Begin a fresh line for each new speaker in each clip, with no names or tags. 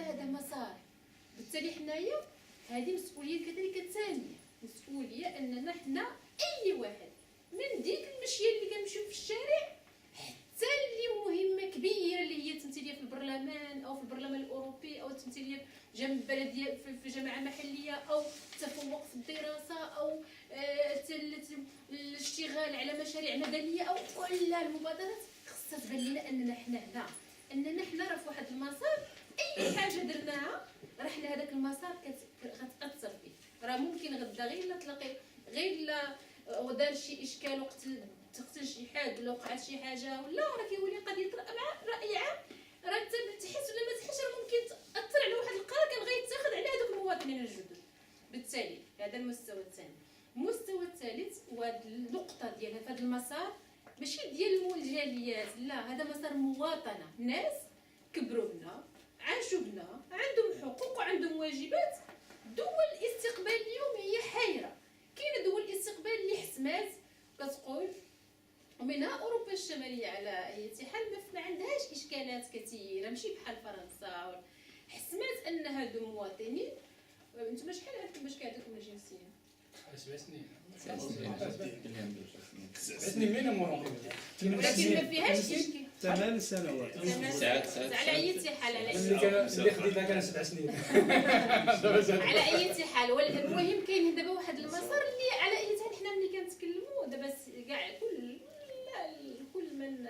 هذا مسار. بالتالي حنايا هذه مسؤوليه كذلك ثانيه، مسؤوليه اننا حنا اي واحد من ديك المشيه اللي كنمشيو في الشارع حتى اللي مهمه كبيره اللي هي التمثيليه في البرلمان او في البرلمان الاوروبي او التمثيليه جنب بلديه في جامعه محليه او التفوق في الدراسه او الاشتغال على مشاريع مدنيه او كل المبادرات خصها تبان لنا اننا حنا هنا، اننا حنا راه في واحد المسار اي حاجه درناها راه حنا هذاك المسار غتاثر فيه. راه ممكن غدا غير لا تلاقي غير لا ودار شي اشكال وقت تقتل شي حد ولا وقعت شي حاجه ولا راه كيولي قضيه راي عام راه انت تحس ولا ما تحسش راه ممكن تاثر على واحد القرار كان غيتاخذ على هذوك المواطنين الجدد. بالتالي هذا المستوى الثاني. المستوى الثالث وهاد النقطه ديال هذا المسار ماشي ديال الجاليات، لا هذا مسار مواطنه، ناس كبروا بنا عاشوا بنا عندهم حقوق وعندهم واجبات. دول الاستقبال اليوم هي حيره، كاينه دول الاستقبال اللي حسمات كتقول ومنها اوروبا الشماليه على اي حال ما عندهاش اشكالات كثيره ماشي بحال فرنسا، حسمات ان هادو مواطنين. انتم شحال عندكم باش كيعطيكم الجنسيه؟
7 سنين.
9 سنين
مينيموم،
ولكن ما فيهاش اشكال.
8 سنوات
على اي حال
اللي خديتها كان 7 سنين.
على اي حال. المهم كاين دابا واحد المسار اللي على اي حال حنا ملي كنتكلموا دابا كاع كل من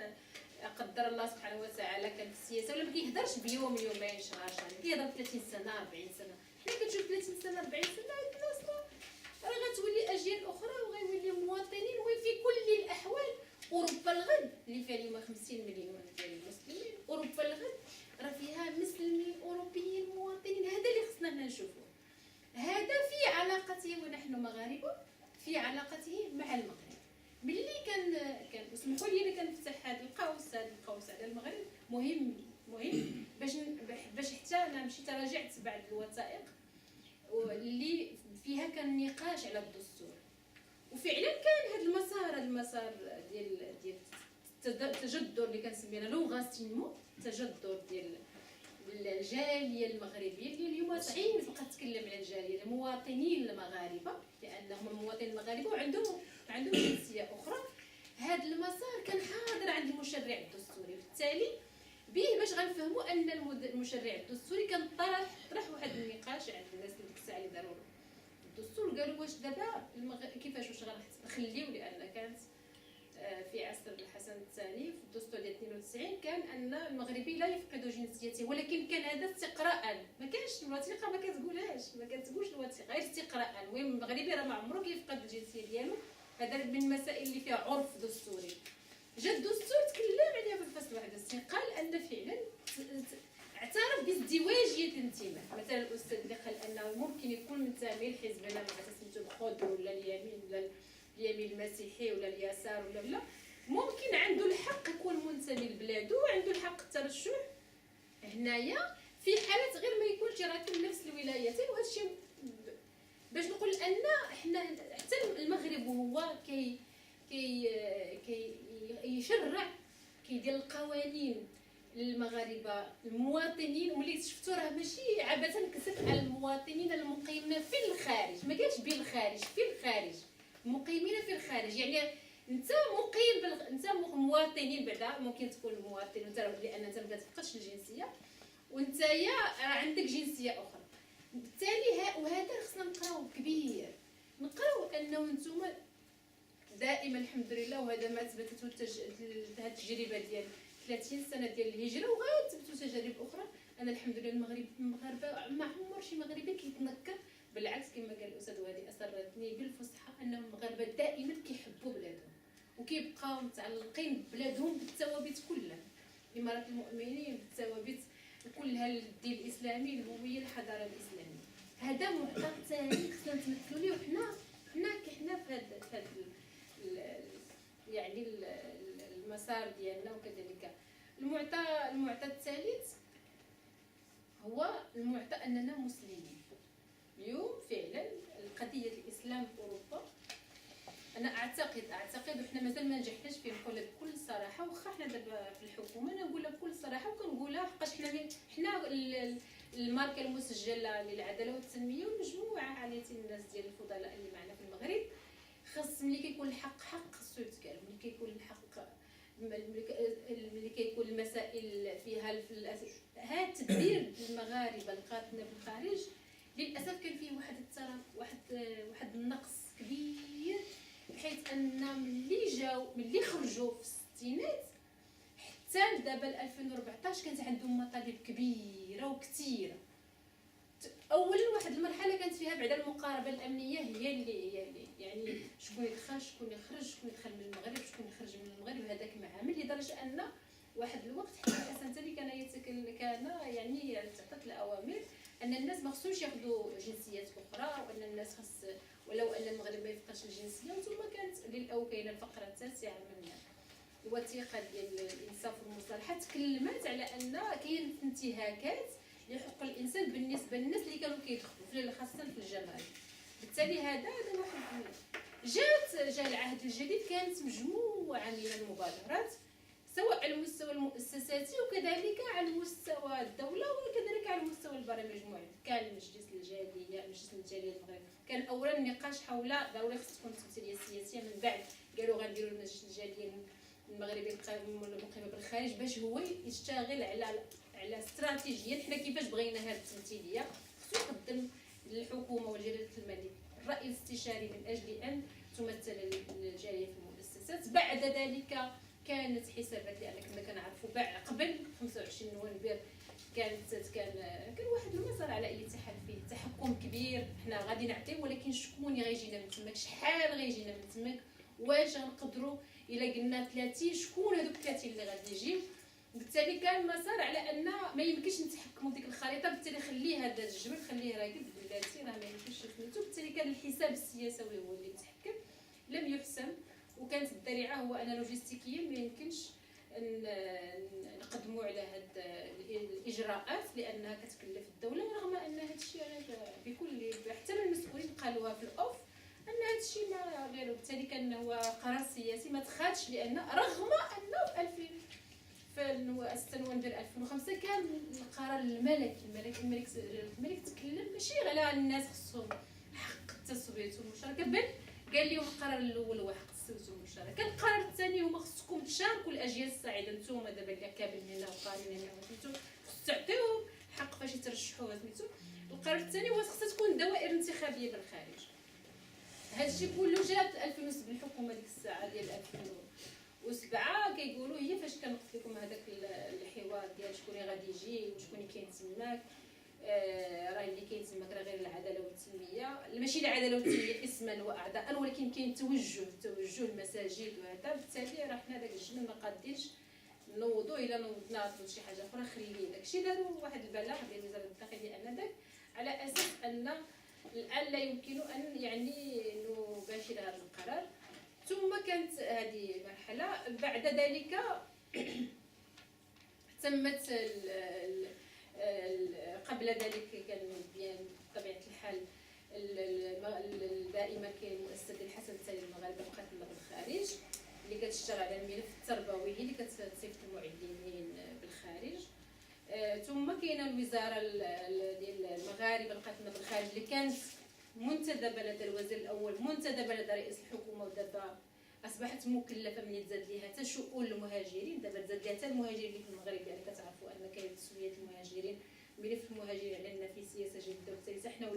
قدر الله سبحانه وتعالى كان في السياسه ولا ما كيهضرش بيوم يومين شهر شهرين، كيهضر 30 سنه 40 سنه. حنا كنشوف 30 سنه 40 سنه الناس راه غتولي اجيال اخرى وغيولي مواطنين. وفي كل الاحوال اوروبا الغد اللي فيها اليوم 50 مليون ديال المسلمين، اوروبا الغد راه فيها مسلمين اوروبيين مواطنين. هذا اللي خصنا حنا نشوفوه. هذا في علاقته ونحن مغاربه في علاقته مع المغرب. ملي كان اسمحوا لي انا كنفتح هذا القوس على المغرب مهم باش حتى انا مشيت راجعت بعض الوثائق اللي فيها كان نقاش على الدستور، وفعلا كان هذا المسار ديال التجذر اللي كنسميه انا لوغاسينمون، التجذر ديال الجاليه المغربيه اللي اليوم صعيب تبقى تتكلم على الجاليه المواطنين المغاربه لانهم المواطنين المغاربه وعندهم جنسيه اخرى. هذا المسار كان حاضر عند المشرع الدستوري، بالتالي به باش غنفهموا ان المشرع الدستوري كان طرح واحد النقاش عند الناس اللي ديك الساعه اللي داروا الدستور. قالوا واش دابا كيفاش واش غنخليو، لان كانت في عصر الحسن الثاني في الدستور ديال 92 كان ان المغربي لا يفقد جنسيته، ولكن كان هذا استقراء، ما كانش الوثيقه ما كتقولش الوثيقه غير استقراء. المهم المغربي راه ما عمره كيفقد الجنسيه ديالو. هذا من المسائل اللي فيها عرف دستوري. جا الدستور تكلم عليها في الفصل 61 قال ان فعلا اعترف بازدواجيه الانتماء. مثلا الاستاذ اللي قال انه ممكن يكون منتمي لحزب انا سميتو الخضر ولا اليمين ولا اليمين المسيحي ولا اليسار ولا ممكن عنده الحق يكون منتمي لبلادو وعنده الحق الترشح هنايا في حاله غير ما يكونش راكب نفس الولايتين. وهذا الشيء باش نقول ان احنا حتى المغرب وهو يشرع كيدير القوانين للمغاربه المواطنين، وملي شفتوا راه ماشي عبثا كتب على المواطنين المقيمين في الخارج، ما قالش بالخارج، في الخارج، مقيمين في الخارج. يعني انت مقيم انت مواطنين بعدا ممكن تكون مواطن وانت لان انت ما كتفقدش الجنسيه وانت عندك جنسيه اخرى. بالتالي وهذا خصنا نقراو كبير، نقراو انه نتوما دائما الحمد لله، وهذا ما اثبتته هذه التجربه ديال 30 سنه ديال الهجره وغتثبتوا تجارب اخرى، ان الحمد لله المغاربه ما عمر شي مغربي كيتنكر. بالعكس كما قال الاستاذ وهذه اسرتني بالفصحى انهم المغاربه دائما كيحبوا بلادهم وكيبقاو متعلقين ببلادهم بالثوابت كلها، اماره المؤمنين بالثوابت كلها، الدين الاسلامي، الهويه، الحضاره الاسلاميه. هذا معطى ثاني خصنا نتمثلوا ليه. وحنا في هذا يعني المسار ديالنا. وكذلك المعطى الثالث هو المعطى اننا مسلمين. اليوم فعلا قضيه الاسلام في اوروبا انا اعتقد وحنا مازال ما نجحناش فيه، نقولها بكل صراحه، واخا حنا دابا في الحكومه انا نقولها بكل صراحه وكنقولها حقاش حنا الماركه المسجله للعداله والتنميه ومجموعه عاليه الناس ديال الفضلاء اللي معنا في المغرب. خاص ملي كيكون الحق حق خصو يتقال، ملي كيكون الحق ملي كيكون المسائل فيها هذا التدبير المغاربه القاطنه بالخارج للاسف كان فيه واحد واحد النقص كبير، بحيث ان ملي خرجوا في الستينات حتى دابا 2014 كانت عندهم مطالب كبيره وكثيره. اولا واحد المرحله كانت فيها بعد المقاربه الامنيه هي اللي يعني شكون يدخل شكون يخرج، شكون يدخل من المغرب شكون يخرج من المغرب، هذاك معامل لدرجه ان واحد الوقت حتى الحسن ثاني كان يعني تعطت الاوامر ان الناس ما خصهمش ياخذوا جنسيات اخرى، وان الناس خص ولو ان المغرب ما يفقدش الجنسيه. ثم كانت او كاينه الفقره التاسعه من الوثيقه ديال الانصاف والمصالحه تكلمت على ان كاين انتهاكات لحقوق الانسان بالنسبه للناس اللي كانوا كيدخلوا خاصه في الجمارك. بالتالي هذا واحد جاء العهد الجديد كانت مجموعه من المبادرات سواء على المستوى المؤسساتي وكذلك على مستوى الدوله وكذلك على مستوى البرامج المعد. كان مجلس الجاليه المغرب كان اولا نقاش حول ضروري خص تكون التمثيليه السياسيه، من بعد قالوا غنديروا المجلس الجاليه المغربي المقيم بالخارج باش هو يشتغل على استراتيجيه حنا كيفاش بغينا هذه التمثيليه. خصو يقدم للحكومه وجلاله الملك الراي الاستشاري من اجل ان تمثل الجاليه في المؤسسات. بعد ذلك كانت حسابات لان كنا كنعرفوا قبل 25 نوفمبر كان واحد المسار على اي حال فيه تحكم كبير. حنا غادي نعطيو ولكن شكون غيجينا من تماك، شحال غيجينا من تماك، واش غنقدروا الا قلنا 30 شكون هذوك 30 اللي غادي يجيو. بالتالي كان مسار على ان ما يمكنش نتحكموا ديك الخريطه، بالتالي خليه هذا الجبل خليه راكد بلاتي راه ما يمكنش سميتو. بالتالي كان الحساب السياسي هو اللي يتحكم، لم يحسم. وكانت الذريعه هو ان لوجستيكيا ما يمكنش نقدموا على هاد الاجراءات لانها كتكلف الدوله، رغم ان هذا الشيء بكل حتى من المسؤولين قالوها في الاوف ان هذا الشيء ما غير. بالتالي كان هو قرار سياسي ما تخادش، لان رغم انه في 6 نوفمبر 2005 كان القرار الملك تكلم ماشي على الناس خصهم حق التصويت والمشاركه، بل قال لهم القرار الاول هو حق التصويت والمشاركه، القرار الثاني هما خصكم تشاركوا الاجيال الصاعده. نتوما دابا اللي كابل هنا وقارين هنا سميتو خص تعطيوهم حق فاش يترشحوا سميتو. القرار الثاني هو خصها تكون دوائر انتخابيه بالخارج. هذا الشيء كله جات 2007 الحكومه ديك الساعه ديال 2007 كيقولوا هي فاش كنوقف لكم هذاك الحوار ديال شكون غادي يجي وشكون كاين تماك، راه اللي كاين تماك راه غير العداله والتنميه، ماشي العداله والتنميه اسما واعضاء، ولكن كاين توجه المساجد وهذا. بالتالي راه حنا داك الجبل ما قادينش نوضوا الا نوضنا شي حاجه اخرى خليه. داكشي داروا واحد البلاغ ديال وزاره الداخليه انذاك على اساس ان الان لا يمكن ان يعني نباشر هذا القرار. ثم كانت هذه مرحله. بعد ذلك تمت قبل ذلك كان بطبيعه الحال دائما كاين مؤسسه الحسن الثاني المغاربه القاتله بالخارج اللي كتشتغل على الملف التربوي، هي اللي كتصيفط المعلمين بالخارج. ثم كاينه الوزاره ديال المغاربه القاتله بالخارج اللي كانت منتدبه لدى الوزير الاول، منتدبه لدى رئيس الحكومه، ودابا اصبحت مكلفه من تزاد ليها حتى شؤون المهاجرين. دابا تزاد ليها حتى المهاجرين اللي في المغرب، يعني كتعرفوا ان كاين تسويه المهاجرين ملف المهاجرين عندنا في سياسه جديده، وبالتالي حنا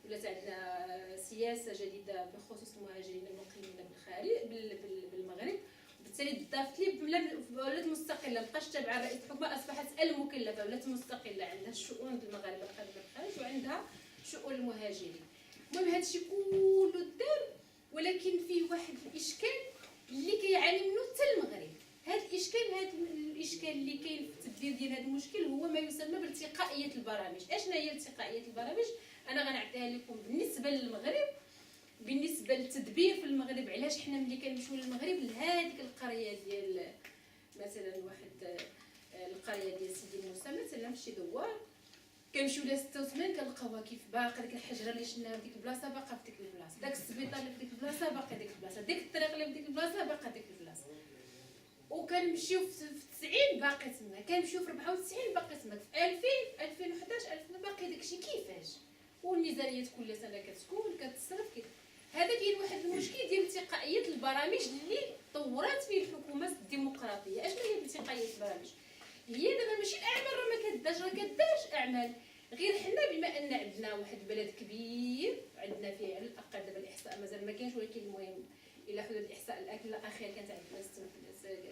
ولات عندنا سياسه جديده بخصوص المهاجرين المقيمين بالمغرب. بالتالي ضافت لي ولات مستقله، مابقاش تابعه رئيس الحكومه، اصبحت المكلفه ولات مستقله، عندها الشؤون المغاربه القادمه بالخارج وعندها شؤون المهاجرين. المهم هذا الشيء كله دار، ولكن فيه واحد الاشكال اللي كيعاني منه حتى المغرب. هذا الاشكال اللي كاين في التدبير ديال هذا المشكل هو ما يسمى بالتقائيه البرامج. اشنا هي التقائيه البرامج؟ انا غنعطيها لكم بالنسبه للمغرب، بالنسبه للتدبير في المغرب. علاش حنا ملي كنمشيو للمغرب لهذيك القريه ديال مثلا واحد القريه ديال سيدي موسى مثلا في شي دوار، كنمشيو لها 86 كنلقاوها كيف باقا ديك الحجره اللي شفناها في ديك البلاصه باقا في ديك البلاصه، داك السبيطار اللي في ديك البلاصه باقا في ديك البلاصه، ديك الطريق اللي في ديك البلاصه باقا في ديك البلاصه. وكنمشيو في 90 باقي تما، كنمشيو في 94 باقي تما، في 2000 2001 والميزانيات كل سنه كتكون كتصرف هذا كاين واحد المشكل ديال التقائيه البرامج اللي طورات فيه الحكومه الديمقراطيه. اشنو هي التقائيه البرامج؟ هي دابا ماشي الاعمال راه ما كدارش، راه كدارش اعمال، غير حنا بما ان عندنا واحد البلد كبير عندنا فيه على الاقل دابا الاحصاء مازال ما كاينش، ولكن المهم الى حدود الاحصاء الاخير كانت عندنا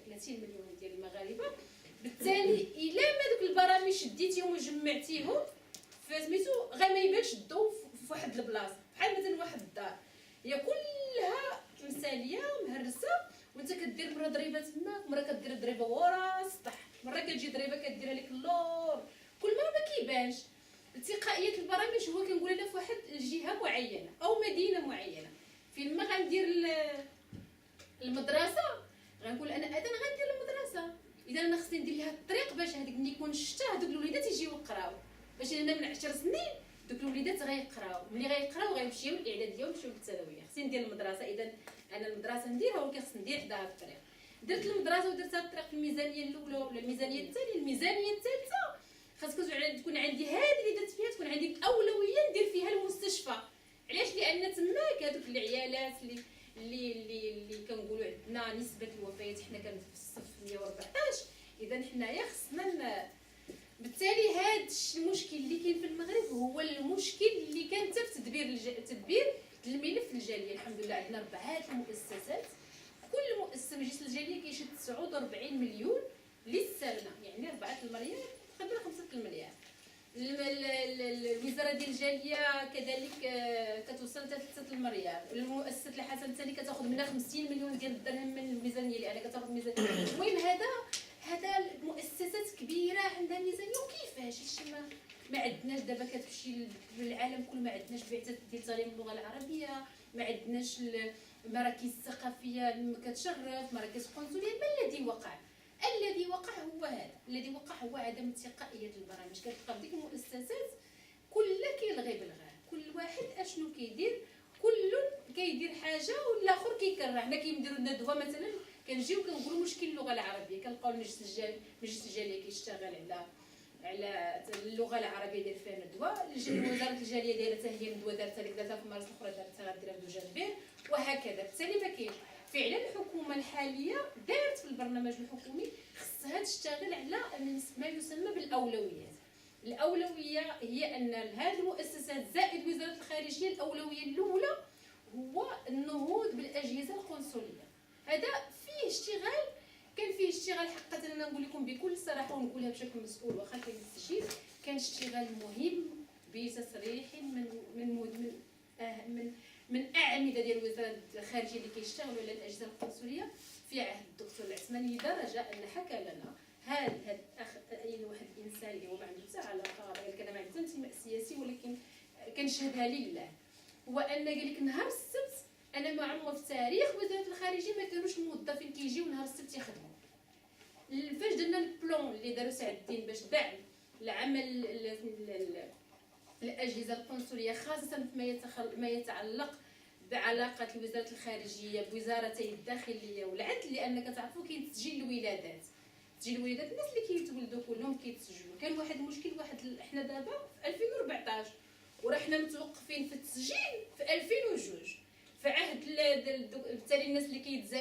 30 مليون ديال المغاربه. بالتالي الا ما دوك البرامج شديتيهم وجمعتيهم فسميتو غير ما يبانش الضوء في واحد البلاصه، بحال مثلا واحد الدار هي كلها تمثاليه مهرسه، وانت كدير مره ضريبه تماك، مره كدير ضريبه ورا السطح، مره كتجي ضريبه كديرها لك اللور، كل مره ما كيبانش. التقائيه البرامج هو كنقول لها في واحد جهه معينه او مدينه معينه. فين ما غندير المدرسه غنقول انا غندير المدرسه، اذا انا خصني ندير لها الطريق باش هذيك ملي يكون الشتا هذوك الوليدات يجيو يقراو، باش انا من 10 سنين دوك الوليدات غيقراو، ملي غيقراو غيمشيو الاعداديه ويمشيو للثانويه. خصني ندير المدرسه، اذا انا المدرسه نديرها ولكن خصني ندير حداها الطريق. درت المدرسه ودرتها الطريق في الميزانيه الاولى ولا الميزانيه الثانيه. الميزانيه الثالثه خاصك تكون عندي هذه اللي درت فيها، تكون عندي الاولويه ندير فيها المستشفى. علاش؟ لان تماك هذوك العيالات اللي كنقولوا عندنا نسبه الوفيات حنا كانت في الصف 114، اذا حنايا خصنا بالتالي هذا المشكل اللي كاين في المغرب هو المشكل اللي كان حتى في تدبير الملف الجاليه. الحمد لله عندنا 4 المؤسسات، كل مؤسسه مجلس الجاليه كيشد 49 مليون للسنه، يعني 4 المليار تقريبا 5 المليار. الوزاره ديال الجاليه كذلك كتوصل 3 المليار. المؤسسه الحسن الثاني كتاخذ منها 50 مليون ديال الدرهم من الميزانيه اللي انا كتاخذ ميزانيه. المهم هذا المؤسسات كبيره عندها ميزانيه، وكيفاش ما عندناش دابا كتمشي للعالم كله، ما عندناش بعثات ديال تعليم اللغه العربيه، ما عندناش المراكز الثقافيه كتشرف، مراكز قنصليه. ما الذي وقع؟ الذي وقع هو هذا، الذي وقع هو عدم تقائيه البرامج. كتبقى ديك المؤسسات كلها كيلغي بالغار، كل واحد اشنو كيدير، كل كيدير حاجه والاخر كيكرر. حنا كيديروا لنا دواء مثلا كنجيو كنقولوا مشكل اللغه العربيه، كنلقاو مجلس الجاليه كيشتغل على اللغه العربيه ديال فيها ندوه، وزاره الجاليه دايره حتى هي ندوه دارتها في مارس الاخرى دارتها غديرها في جانبير وهكذا. بالتالي ما كاينش فعلا. الحكومه الحاليه دارت في البرنامج الحكومي خصها تشتغل على ما يسمى بالاولويات. الاولويه هي ان هذه المؤسسات زائد وزاره الخارجيه، الاولويه الاولى هو النهوض بالاجهزه القنصليه. هذا فيه اشتغال، كان فيه اشتغال حقا، انا نقول لكم بكل صراحه ونقولها بشكل مسؤول واخا كاين التسجيل، كان اشتغال مهم بتصريح من اعمده ديال وزاره الخارجيه اللي كيشتغلوا على الاجهزه القنصليه في عهد الدكتور العثماني، لدرجه ان حكى لنا هذا اي واحد الانسان اللي هو ما عنده حتى علاقه، انا ما عندي انتماء سياسي ولكن كنشهدها لله، هو ان قال لك نهار السبت انا ما عمر في تاريخ وزاره الخارجيه ما كانوش موظفين كيجيو نهار السبت يخدموا. فاش درنا البلان اللي داروا سعد الدين باش دعم العمل الاجهزه القنصليه خاصه ما يتعلق بعلاقه وزاره الخارجيه بوزارتي الداخليه والعدل، لان كتعرفوا كاين تسجيل الولادات. تسجيل الولادات الناس اللي كيتولدوا كلهم كيتسجلوا. كان واحد المشكل، حنا دابا في 2014 وراه حنا متوقفين في التسجيل في 2002 في عهد بالتالي الناس اللي